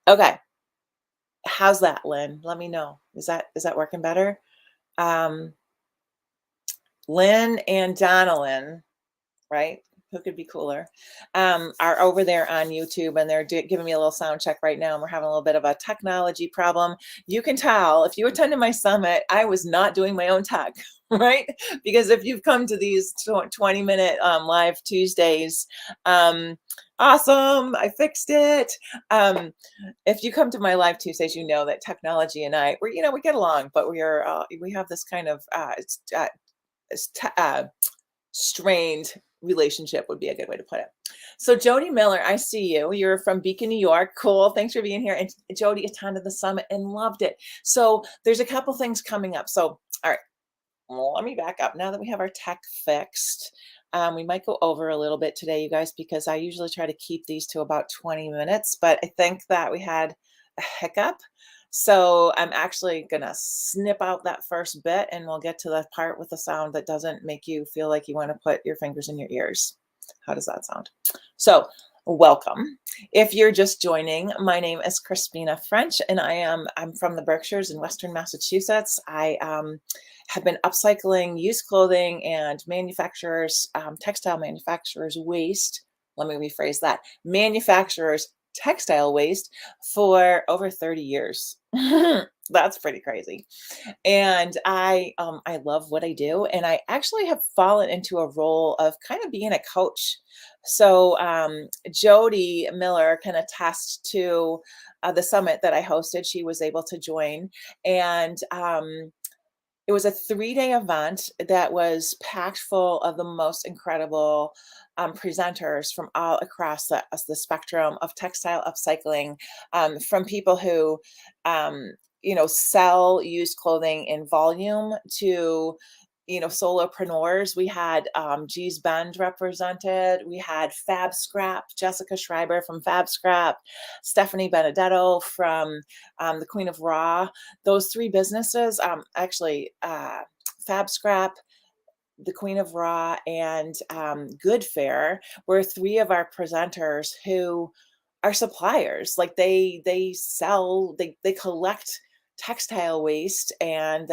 Okay. How's that, Lynn? Let me know. Is that working better? Um, Lynn and Donalyn, right? Who could be cooler? Are over there on YouTube and they're giving me a little sound check right now. And we're having a little bit of a technology problem. You can tell if you attended my summit, I was not doing my own tech, right? Because if you've come to these 20-minute live Tuesdays, awesome, I fixed it. If you come to my live Tuesdays, you know that technology and I, we get along, but we have this kind of it's strained relationship would be a good way to put it. So Jody Miller, I see you. You're from Beacon, New York. Cool. Thanks for being here. And Jody attended the summit and loved it. So there's a couple things coming up. So, all right, well, let me back up. Now that we have our tech fixed, we might go over a little bit today, you guys, because I usually try to keep these to about 20 minutes, but I think that we had a hiccup. So I'm actually going to snip out that first bit and we'll get to the part with the sound that doesn't make you feel like you want to put your fingers in your ears. How does that sound? So welcome. If you're just joining, my name is Crispina French and I'm from the Berkshires in Western Massachusetts. I have been upcycling used clothing and textile manufacturers waste. Let me rephrase that. Manufacturers textile waste for over 30 years. That's pretty crazy. And I love what I do. And I actually have fallen into a role of kind of being a coach. So Jody Miller can attest to the summit that I hosted. She was able to join. And it was a 3-day event that was packed full of the most incredible presenters from all across the spectrum of textile upcycling, from people who, sell used clothing in volume to, solopreneurs. We had G's Bend represented. We had Fab Scrap, Jessica Schreiber from Fab Scrap, Stephanie Benedetto from the Queen of Raw. Those three businesses, Fab Scrap, the Queen of Raw, and Good Fair were three of our presenters who are suppliers. Like they collect textile waste and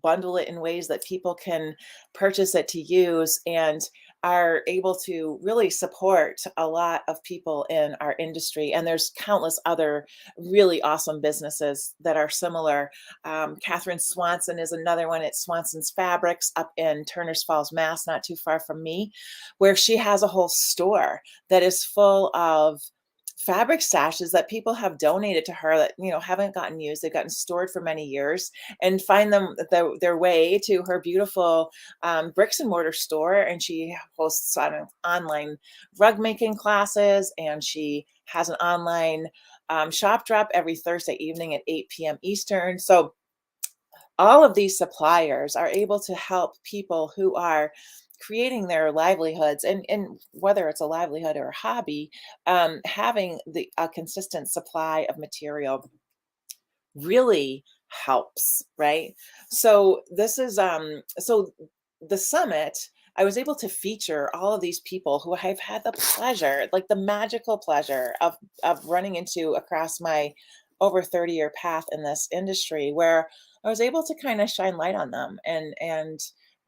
bundle it in ways that people can purchase it to use and are able to really support a lot of people in our industry. And there's countless other really awesome businesses that are similar. Catherine Swanson is another one at Swanson's Fabrics up in Turners Falls, Mass, not too far from me, where she has a whole store that is full of fabric stashes that people have donated to her that haven't gotten used. They've gotten stored for many years and find their way to her beautiful bricks and mortar store. And she hosts online rug making classes, and she has an online shop drop every Thursday evening at 8 p.m. Eastern. So all of these suppliers are able to help people who are creating their livelihoods, and whether it's a livelihood or a hobby, having a consistent supply of material really helps, right? So this is so the summit, I was able to feature all of these people who I've had the pleasure, like the magical pleasure of running into across my over 30-year path in this industry, where I was able to kind of shine light on them and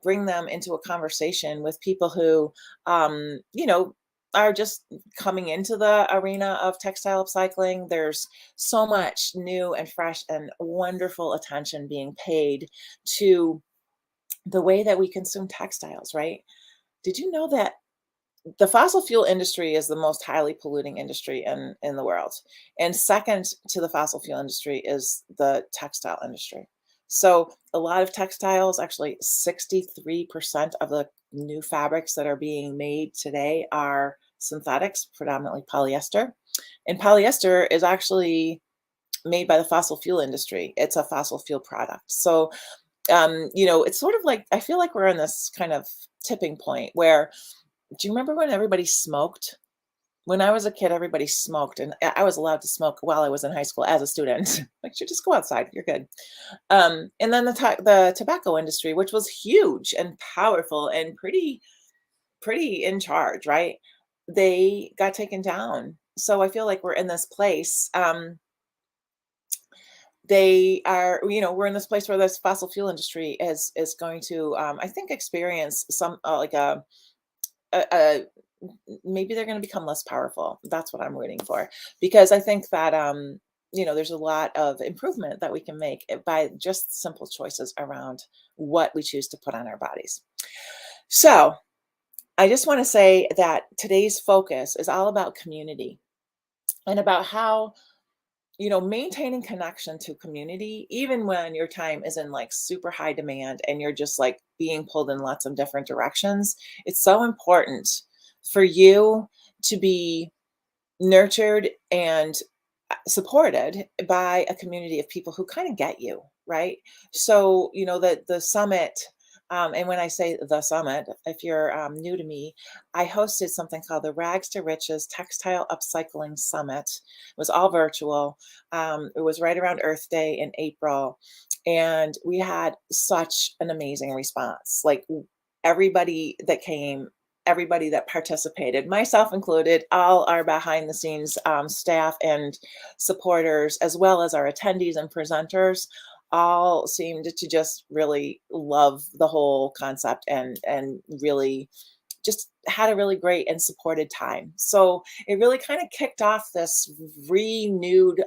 bring them into a conversation with people who are just coming into the arena of textile upcycling. There's so much new and fresh and wonderful attention being paid to the way that we consume textiles, right? Did you know that the fossil fuel industry is the most highly polluting industry in the world. And second to the fossil fuel industry is the textile industry. So a lot of textiles, actually 63% of the new fabrics that are being made today are synthetics, predominantly polyester. And polyester is actually made by the fossil fuel industry. It's a fossil fuel product. So it's sort of like I feel like we're in this kind of tipping point where do you remember when everybody smoked? When I was a kid, everybody smoked, and I was allowed to smoke while I was in high school as a student. Like, you just go outside, you're good. And then the tobacco industry, which was huge and powerful and pretty in charge, right? They got taken down. So I feel like we're in this place. They are, we're in this place where this fossil fuel industry is going to, I think, experience some like a maybe they're going to become less powerful. That's what I'm rooting for because I think that there's a lot of improvement that we can make by just simple choices around what we choose to put on our bodies. So, I just want to say that today's focus is all about community and about how maintaining connection to community, even when your time is in like super high demand and you're just like being pulled in lots of different directions, it's so important for you to be nurtured and supported by a community of people who kind of get you, right? So, the summit, and when I say the summit, if you're new to me, I hosted something called the Rags to Riches Textile Upcycling Summit. It was all virtual. It was right around Earth Day in April, and we had such an amazing response. Like everybody that came, everybody that participated, myself included, all our behind the scenes staff and supporters, as well as our attendees and presenters, all seemed to just really love the whole concept and really just had a really great and supported time. So it really kind of kicked off this renewed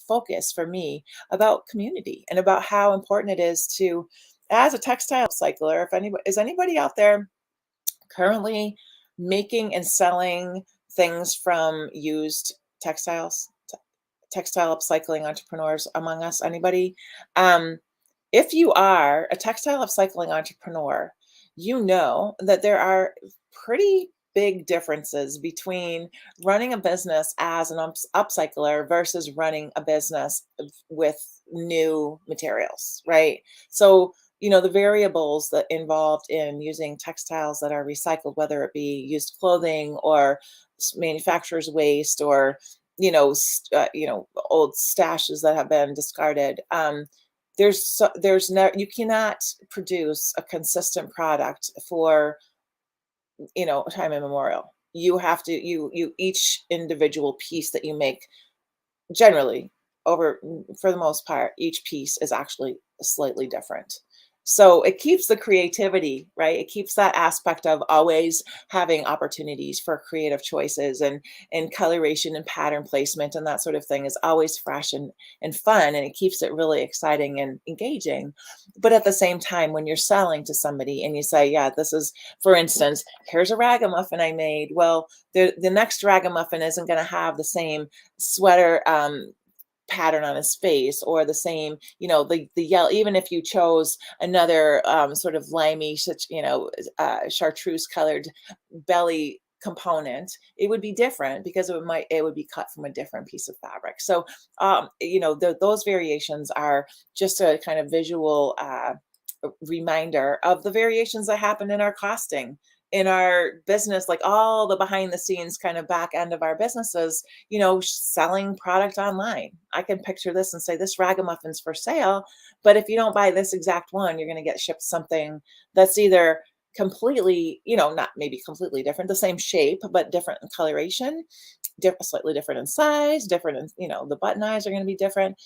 focus for me about community and about how important it is to, as a textile upcycler, if anybody is anybody out there currently making and selling things from used textiles, textile upcycling entrepreneurs among us, anybody? Um, if you are a textile upcycling entrepreneur, you know that there are pretty big differences between running a business as an upcycler versus running a business with new materials, right? So, the variables that involved in using textiles that are recycled, whether it be used clothing or manufacturer's waste or old stashes that have been discarded. There's no you cannot produce a consistent product for time immemorial. You have to you each individual piece that you make generally for the most part, each piece is actually slightly different. So it keeps the creativity, right? It keeps that aspect of always having opportunities for creative choices and coloration and pattern placement and that sort of thing is always fresh and fun, and it keeps it really exciting and engaging. But at the same time, when you're selling to somebody and you say, yeah, this is, for instance, here's a ragamuffin I made. Well, the next ragamuffin isn't going to have the same sweater pattern on his face or the same, the yellow, even if you chose another sort of limey, such, chartreuse colored belly component, it would be different because it would be cut from a different piece of fabric. So those variations are just a kind of visual reminder of the variations that happen in our costing in our business, like all the behind the scenes kind of back end of our businesses, selling product online. I can picture this and say, this ragamuffin's for sale. But if you don't buy this exact one, you're going to get shipped something that's either completely, not maybe completely different, the same shape, but different in coloration, slightly different in size, different in, the button eyes are going to be different.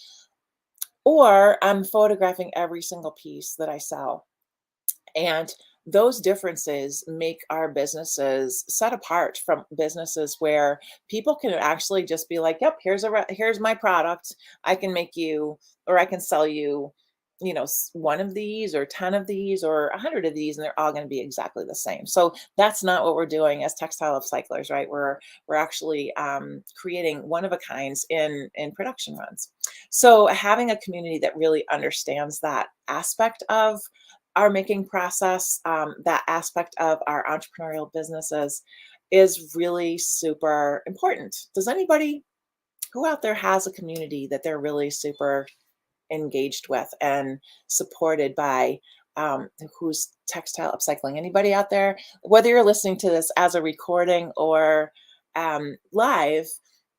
Or I'm photographing every single piece that I sell. And those differences make our businesses set apart from businesses where people can actually just be like, yep, here's my product. I can make you, or I can sell you, one of these or 10 of these or 100 of these, and they're all going to be exactly the same. So that's not what we're doing as textile upcyclers, right? We're actually creating one of a kinds in production runs. So having a community that really understands that aspect of our making process, that aspect of our entrepreneurial businesses is really super important. Does anybody who out there has a community that they're really super engaged with and supported by, who's textile upcycling? Anybody out there? Whether you're listening to this as a recording or live,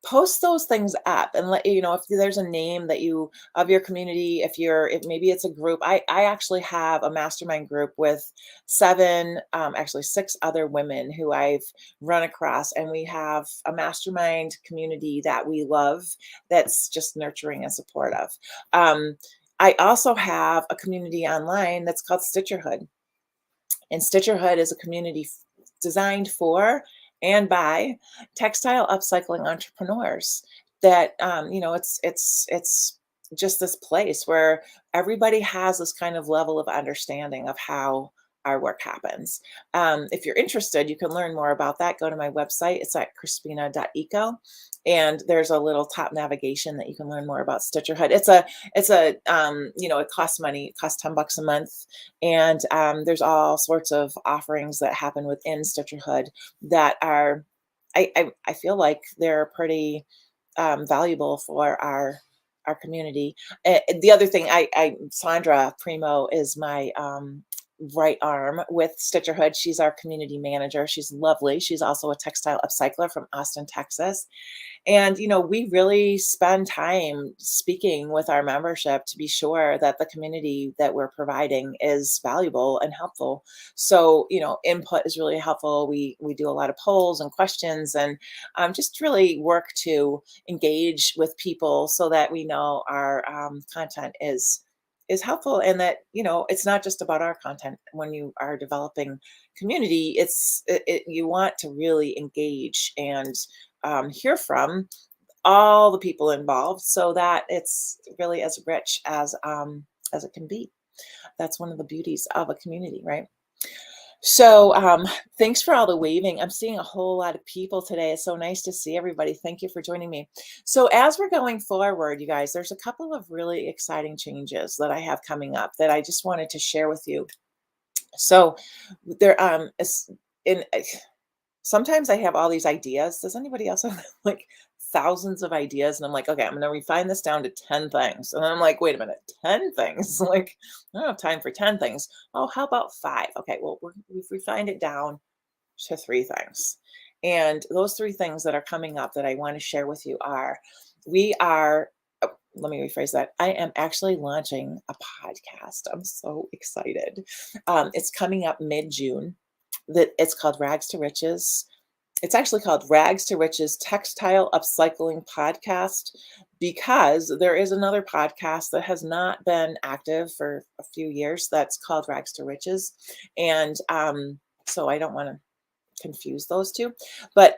post those things up and let you know if there's a name that you of your community. If maybe it's a group. I actually have a mastermind group with seven, actually six other women who I've run across, and we have a mastermind community that we love, that's just nurturing and supportive. um, I also have a community online that's called Stitcherhood, and Stitcherhood is a community designed for and by textile upcycling entrepreneurs. That it's just this place where everybody has this kind of level of understanding of how our work happens. If you're interested, you can learn more about that. Go to my website. It's at crispina.eco, and there's a little top navigation that you can learn more about Stitcherhood. It costs money. It costs $10 a month, and there's all sorts of offerings that happen within Stitcherhood that are, I feel like they're pretty valuable for our community. The other thing, Sandra Primo is my right arm with Stitcherhood. She's our community manager. She's lovely. She's also a textile upcycler from Austin, Texas. And, we really spend time speaking with our membership to be sure that the community that we're providing is valuable and helpful. So, input is really helpful. We do a lot of polls and questions, and just really work to engage with people so that we know our content is helpful, and that it's not just about our content. When you are developing community, you want to really engage and hear from all the people involved so that it's really as rich as it can be. That's one of the beauties of a community, right? So thanks for all the waving. I'm seeing a whole lot of people today. It's so nice to see everybody. Thank you for joining me. So as we're going forward, you guys, there's a couple of really exciting changes that I have coming up that I just wanted to share with you. So there is in sometimes I have all these ideas. Does anybody else have like thousands of ideas? And I'm like, okay, I'm going to refine this down to 10 things. And I'm like, wait a minute, 10 things? Like, I don't have time for 10 things. Oh, how about five? Okay, well, we've refined it down to three things. And those three things that are coming up that I want to share with you are, let me rephrase that. I am actually launching a podcast. I'm so excited. It's coming up mid-June. It's called Rags to Riches. It's actually called Rags to Riches Textile Upcycling Podcast, because there is another podcast that has not been active for a few years that's called Rags to Riches. And so I don't want to confuse those two, but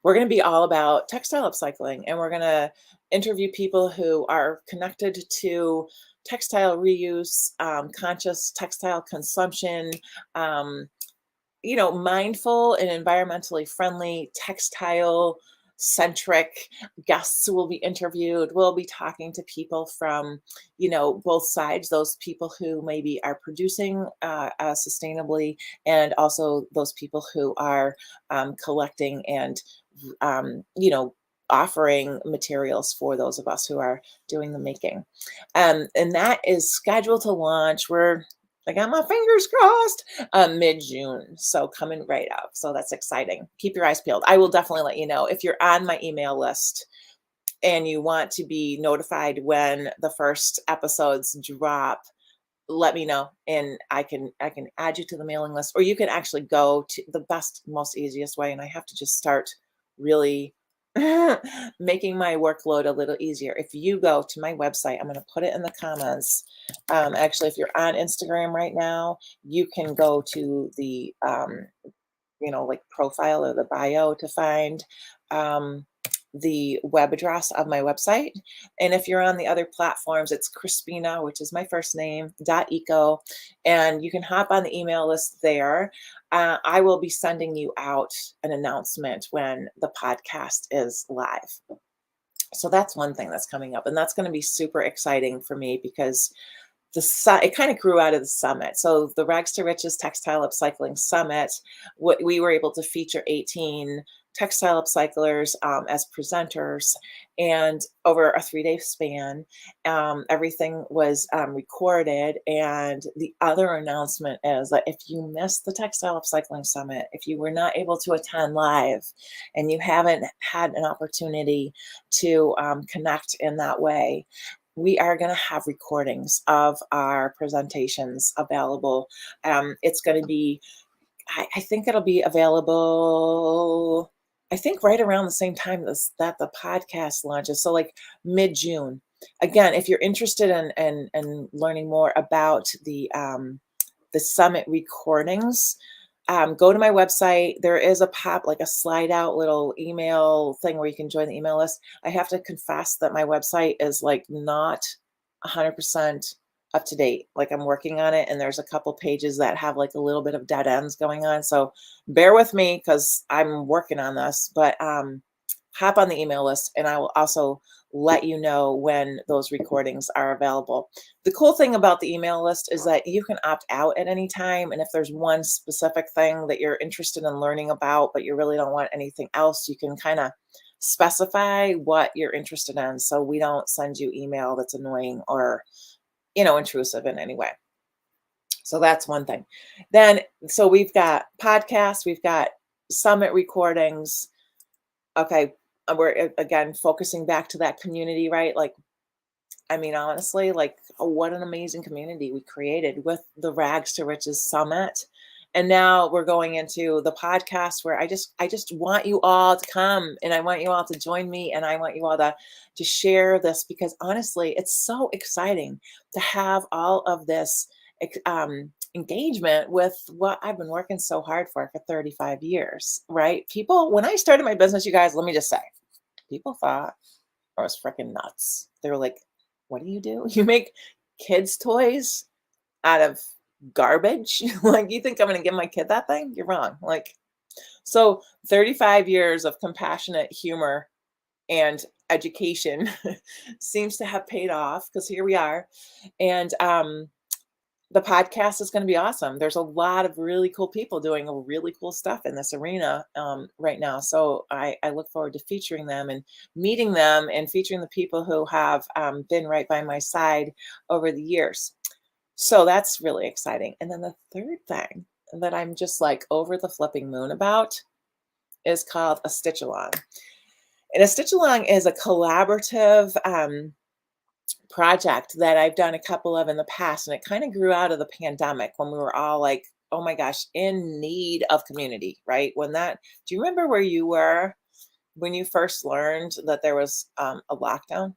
we're going to be all about textile upcycling, and we're going to interview people who are connected to textile reuse, conscious textile consumption, mindful and environmentally friendly textile centric guests who will be interviewed. We'll be talking to people from, both sides, those people who maybe are producing sustainably, and also those people who are collecting and, offering materials for those of us who are doing the making. And that is scheduled to launch. I got my fingers crossed, mid-June. So coming right up. So that's exciting. Keep your eyes peeled. I will definitely let you know if you're on my email list and you want to be notified when the first episodes drop. Let me know, and I can add you to the mailing list, or you can actually go to the most easiest way. And I have to just start really making my workload a little easier. If you go to my website, I'm going to put it in the comments. Actually, if you're on Instagram right now, you can go to the like profile or the bio to find the web address of my website. And if you're on the other platforms, it's Crispina, which is my first name, .eco, and you can hop on the email list there. I will be sending you out an announcement when the podcast is live. So that's one thing that's coming up, and that's going to be super exciting for me because it kind of grew out of the summit. So the Rags to Riches Textile Upcycling Summit, what we were able to feature 18 textile upcyclers as presenters, and over a 3-day span, everything was recorded. And the other announcement is that if you missed the Textile Upcycling Summit, if you were not able to attend live, and you haven't had an opportunity to connect in that way, we are going to have recordings of our presentations available. It's going to be, I think it'll be available, I think right around the same time that the podcast launches. So like mid-June. Again, if you're interested in learning more about the summit recordings, go to my website. There is like a slide out little email thing where you can join the email list. I have to confess that my website is like not 100% up to date. Like I'm working on it, and there's a couple pages that have like a little bit of dead ends going on. So bear with me because I'm working on this, but hop on the email list, and I will also let you know when those recordings are available. The cool thing about the email list is that you can opt out at any time. And if there's one specific thing that you're interested in learning about, but you really don't want anything else, you can kind of specify what you're interested in. So we don't send you email that's annoying or, intrusive in any way. So that's one thing. Then, so we've got podcasts, we've got summit recordings. Okay. We're again focusing back to that community, right? Like, I mean, honestly, like what an amazing community we created with the Rags to Riches Summit. And now we're going into the podcast where I just want you all to come, and I want you all to join me, and I want you all to share this, because honestly, it's so exciting to have all of this engagement with what I've been working so hard for 35 years, right? People, when I started my business, you guys, let me just say, people thought I was freaking nuts. They were like, what do? You make kids' toys out of garbage? Like, you think I'm going to give my kid that thing? You're wrong. Like, so 35 years of compassionate humor and education seems to have paid off, because here we are. And the podcast is going to be awesome. There's a lot of really cool people doing really cool stuff in this arena right now. So I look forward to featuring them and meeting them and featuring the people who have been right by my side over the years. So that's really exciting. And then the third thing that I'm just like over the flipping moon about is called a stitch along. And a stitch along is a collaborative project that I've done a couple of in the past. And it kind of grew out of the pandemic when we were all like, oh my gosh, in need of community, right? Do you remember where you were when you first learned that there was a lockdown?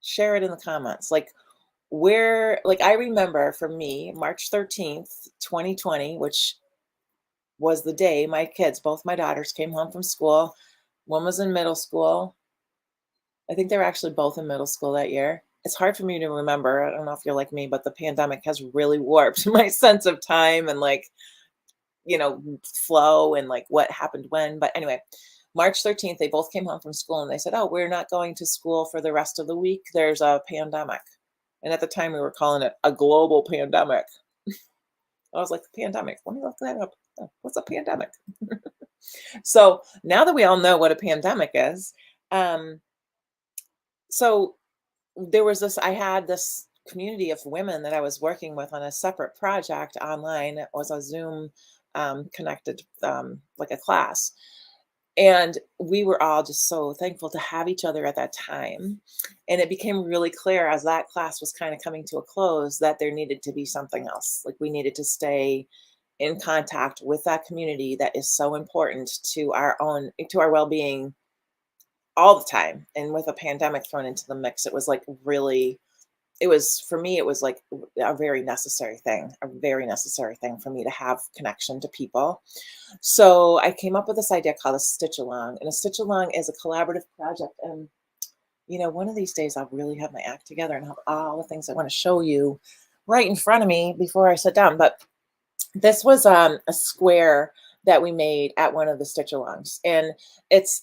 Share it in the comments. Like, I remember for me, March 13th, 2020, which was the day both my daughters came home from school. One was in middle school. I think they were actually both in middle school that year. It's hard for me to remember. I don't know if you're like me, but the pandemic has really warped my sense of time and flow and like what happened when. But anyway, March 13th, they both came home from school, and they said, oh, we're not going to school for the rest of the week. There's a pandemic. And at the time, we were calling it a global pandemic. I was like, pandemic, let me look that up. Oh, what's a pandemic? So now that we all know what a pandemic is, so there was I had this community of women that I was working with on a separate project online. It was a Zoom connected, like a class. And we were all just so thankful to have each other at that time. And it became really clear as that class was kind of coming to a close that there needed to be something else. Like, we needed to stay in contact with that community that is so important to our well-being all the time. And with a pandemic thrown into the mix, it was like really it was, for me, it was like a very necessary thing for me to have connection to people. So I came up with this idea called a stitch along, and a stitch along is a collaborative project. And one of these days I'll really have my act together and have all the things I want to show you right in front of me before I sit down. But this was a square that we made at one of the stitch alongs, and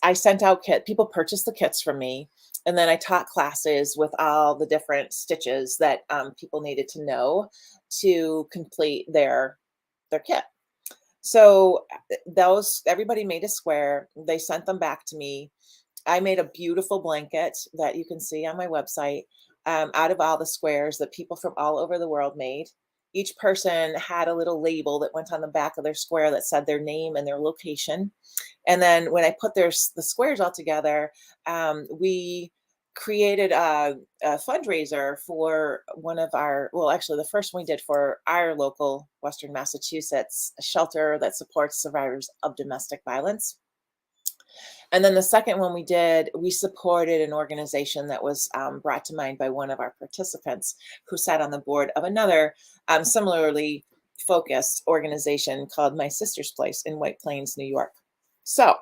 I sent out people purchased the kits from me, and then I taught classes with all the different stitches that people needed to know to complete their kit. So those everybody made a square. They sent them back to me. I made a beautiful blanket that you can see on my website, out of all the squares that people from all over the world made. Each person had a little label that went on the back of their square that said their name and their location. And then when I put the squares all together, we created a fundraiser for one of well, actually, the first one we did for our local Western Massachusetts shelter that supports survivors of domestic violence. And then the second one we did, we supported an organization that was brought to mind by one of our participants who sat on the board of another similarly focused organization called My Sister's Place in White Plains, New York. So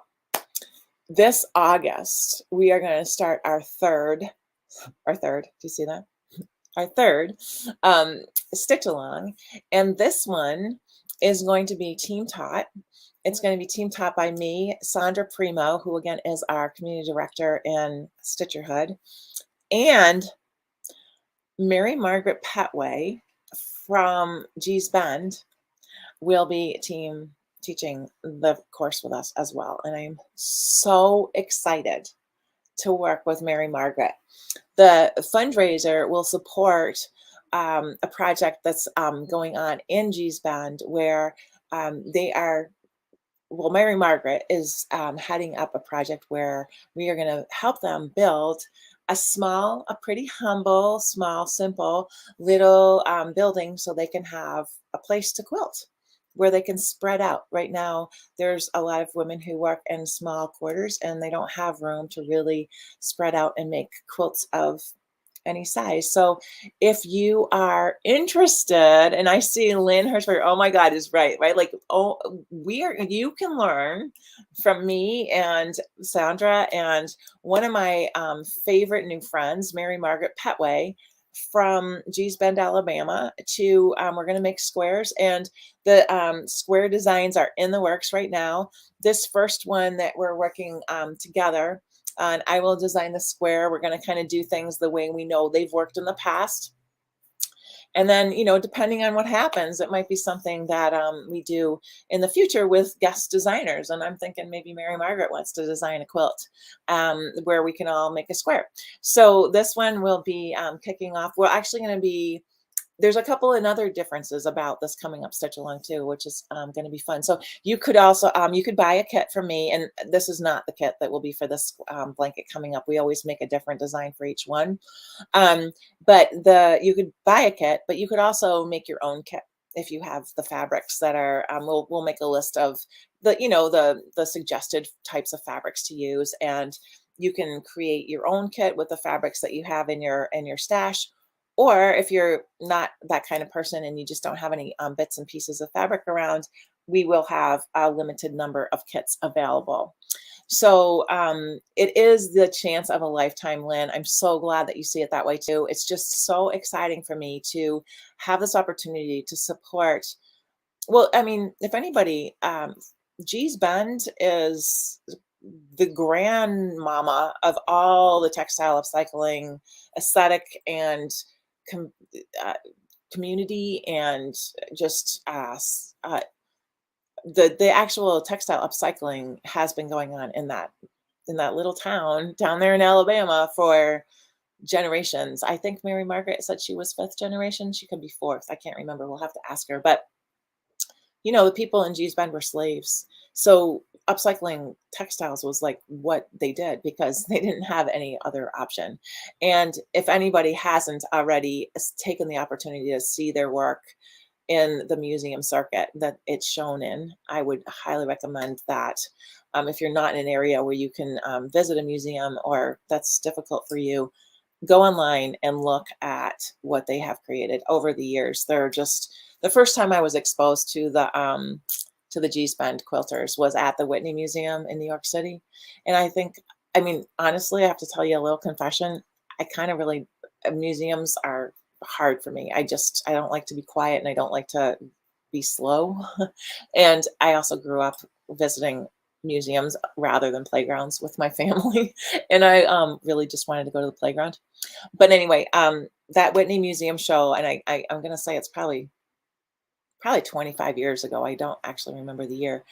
this August, we are going to start our third, do you see that? Our third stitch along. And this one is going to be team taught. It's going to be team taught by me, Sandra Primo, who again is our community director in Stitcherhood, and Mary Margaret Petway from Gee's Bend will be teaching the course with us as well. And I'm so excited to work with Mary Margaret. The fundraiser will support a project that's going on in Gee's Bend where Mary Margaret is heading up a project where we are going to help them build a pretty humble, small, simple little building so they can have a place to quilt where they can spread out. Right now, there's a lot of women who work in small quarters and they don't have room to really spread out and make quilts of any size. So if you are interested, and I see Lynn Hirschberger, oh my God, is right? Like, you can learn from me and Sandra and one of my favorite new friends, Mary Margaret Petway from Gee's Bend, Alabama, we're going to make squares, and the square designs are in the works right now. This first one that we're working together, and I will design the square. We're going to kind of do things the way we know they've worked in the past. And then, depending on what happens, it might be something that we do in the future with guest designers. And I'm thinking maybe Mary Margaret wants to design a quilt where we can all make a square. So this one will be kicking off. We're actually going to be there's a couple of other differences about this coming up stitch along too, which is going to be fun. So you could also, you could buy a kit from me, and this is not the kit that will be for this blanket coming up. We always make a different design for each one. But you could buy a kit, but you could also make your own kit if you have the fabrics that are, we'll make a list of the suggested types of fabrics to use, and you can create your own kit with the fabrics that you have in your stash. Or if you're not that kind of person and you just don't have any bits and pieces of fabric around, we will have a limited number of kits available. So it is the chance of a lifetime, Lynn. I'm so glad that you see it that way too. It's just so exciting for me to have this opportunity to support. Well, I mean, if anybody, Gee's Bend is the grandmama of all the textile upcycling aesthetic and community, and just the actual textile upcycling has been going on in that little town down there in Alabama for generations. I think Mary Margaret said she was 5th generation. She could be 4th. I can't remember. We'll have to ask her. But the people in Gee's Bend were slaves. So upcycling textiles was like what they did because they didn't have any other option. And if anybody hasn't already taken the opportunity to see their work in the museum circuit that it's shown in, I would highly recommend that. If you're not in an area where you can visit a museum, or that's difficult for you, go online and look at what they have created over the years. They're just the first time I was exposed to the G-Spend quilters was at the Whitney Museum in New York City. And I mean, honestly, I have to tell you a little confession. I kind of really museums are hard for me. I don't like to be quiet and I don't like to be slow. And I also grew up visiting museums rather than playgrounds with my family. And I really just wanted to go to the playground. But anyway, that Whitney Museum show, and I'm gonna say it's probably 25 years ago. I don't actually remember the year.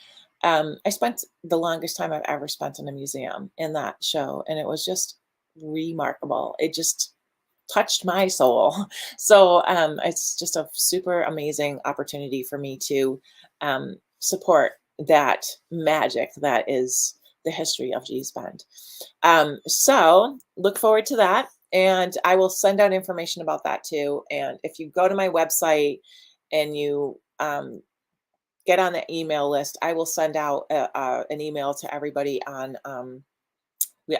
I spent the longest time I've ever spent in a museum in that show, and it was just remarkable. It just touched my soul. So it's just a super amazing opportunity for me to support that magic that is the history of G's Bend. So look forward to that. And I will send out information about that too. And if you go to my website and you get on the email list, I will send out an email to everybody on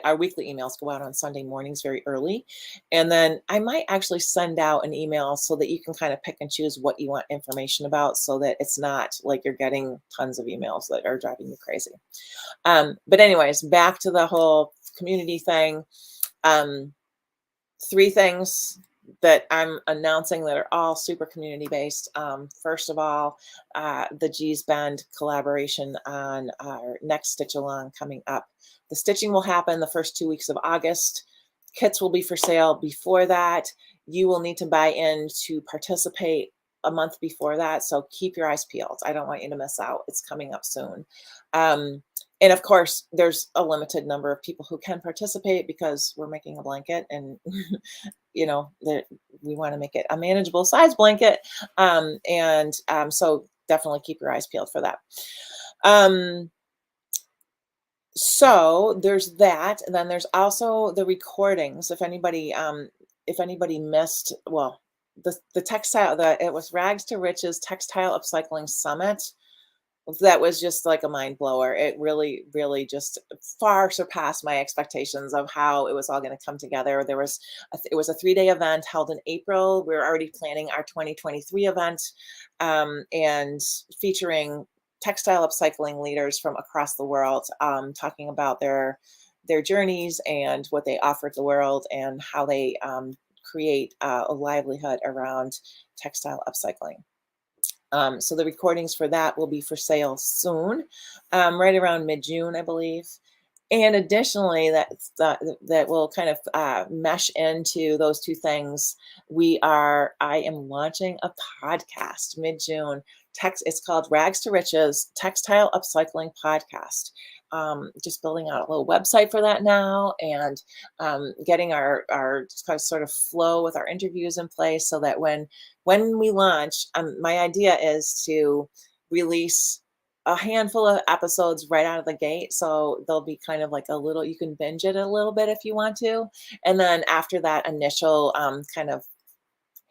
our weekly emails go out on Sunday mornings very early. And then I might actually send out an email so that you can kind of pick and choose what you want information about so that it's not like you're getting tons of emails that are driving you crazy. But anyways, back to the whole community thing. Um, Three things that I'm announcing that are all super community based. First of all, the G's Bend collaboration on our next stitch along coming up. The stitching will happen the first 2 weeks of August. Kits will be for sale before that. You will need to buy in to participate a month before that. So keep your eyes peeled. I don't want you to miss out. It's coming up soon. And of course, there's a limited number of people who can participate because we're making a blanket and, that we want to make it a manageable size blanket. So definitely keep your eyes peeled for that. So there's that. And then there's also the recordings. If anybody missed, well, the textile, it was Rags to Riches Textile Upcycling Summit. That was just like a mind blower. It really, really just far surpassed my expectations of how it was all going to come together. It was a 3-day event held in April. We were already planning our 2023 event, and featuring textile upcycling leaders from across the world, talking about their journeys and what they offer the world and how they create a livelihood around textile upcycling. So the recordings for that will be for sale soon, right around mid-June, I believe. And additionally, that will kind of mesh into those two things. I am launching a podcast mid-June. It's called Rags to Riches Textile Upcycling Podcast. Just building out a little website for that now, and getting our kind of sort of flow with our interviews in place so that when we launch, my idea is to release a handful of episodes right out of the gate. So they'll be kind of like you can binge it a little bit if you want to. And then after that initial kind of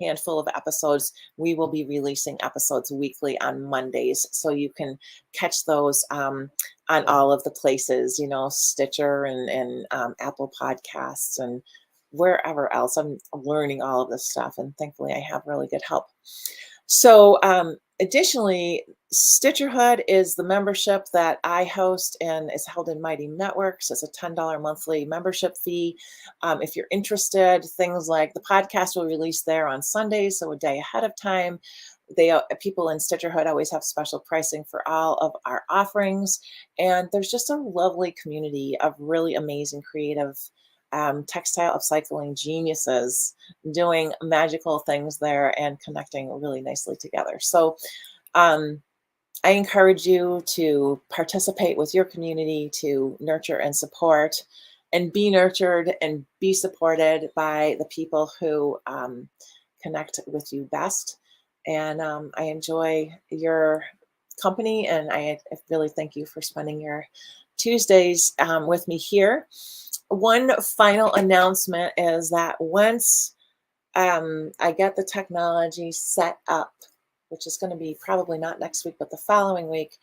handful of episodes, we will be releasing episodes weekly on Mondays. So you can catch those on all of the places, Stitcher and Apple Podcasts and wherever else. I'm learning all of this stuff, and thankfully I have really good help. So additionally, Stitcherhood is the membership that I host and is held in Mighty Networks. It's a $10 monthly membership fee. If you're interested, things like the podcast will release there on Sundays, so a day ahead of time. People in Stitcherhood always have special pricing for all of our offerings. And there's just a lovely community of really amazing creative textile upcycling geniuses doing magical things there and connecting really nicely together. So I encourage you to participate with your community, to nurture and support, and be nurtured and be supported by the people who connect with you best. And I enjoy your company, and I really thank you for spending your Tuesdays with me here. One final announcement is that once I get the technology set up, which is going to be probably not next week, but the following week,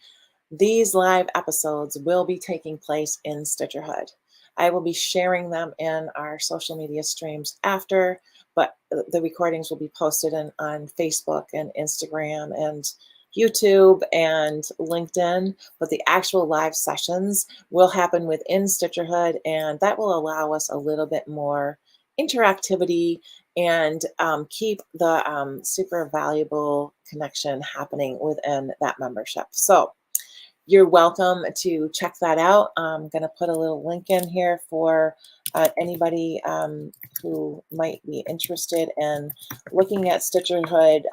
these live episodes will be taking place in Stitcherhood. I will be sharing them in our social media streams after, but the recordings will be posted on Facebook and Instagram and YouTube and LinkedIn, but the actual live sessions will happen within Stitcherhood, and that will allow us a little bit more interactivity and keep the super valuable connection happening within that membership. So you're welcome to check that out. I'm going to put a little link in here for anybody who might be interested in looking at Stitcherhood.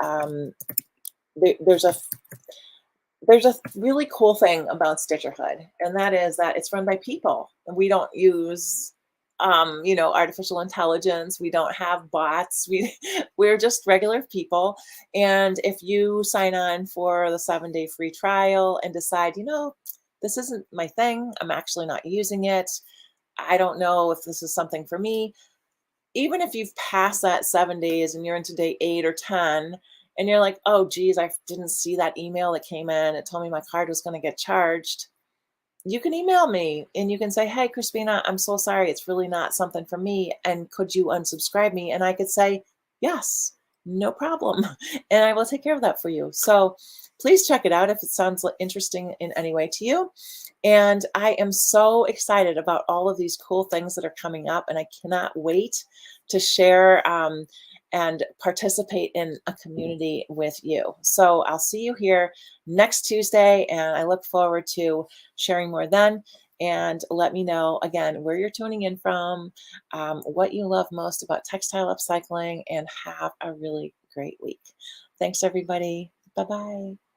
There's a really cool thing about Stitcherhood, and that is that it's run by people. We don't use artificial intelligence. We don't have bots. We're just regular people. And if you sign on for the 7-day free trial and decide, this isn't my thing, I'm actually not using it, I don't know if this is something for me. Even if you've passed that 7 days and you're into day 8 or 10, and you're like, oh, geez, I didn't see that email that came in. It told me my card was going to get charged. You can email me and you can say, hey, Crispina, I'm so sorry. It's really not something for me. And could you unsubscribe me? And I could say, yes, no problem. And I will take care of that for you. So please check it out if it sounds interesting in any way to you. And I am so excited about all of these cool things that are coming up. And I cannot wait to share and participate in a community with you. So I'll see you here next Tuesday, and I look forward to sharing more then. And let me know, again, where you're tuning in from, what you love most about textile upcycling, and have a really great week. Thanks, everybody. Bye-bye.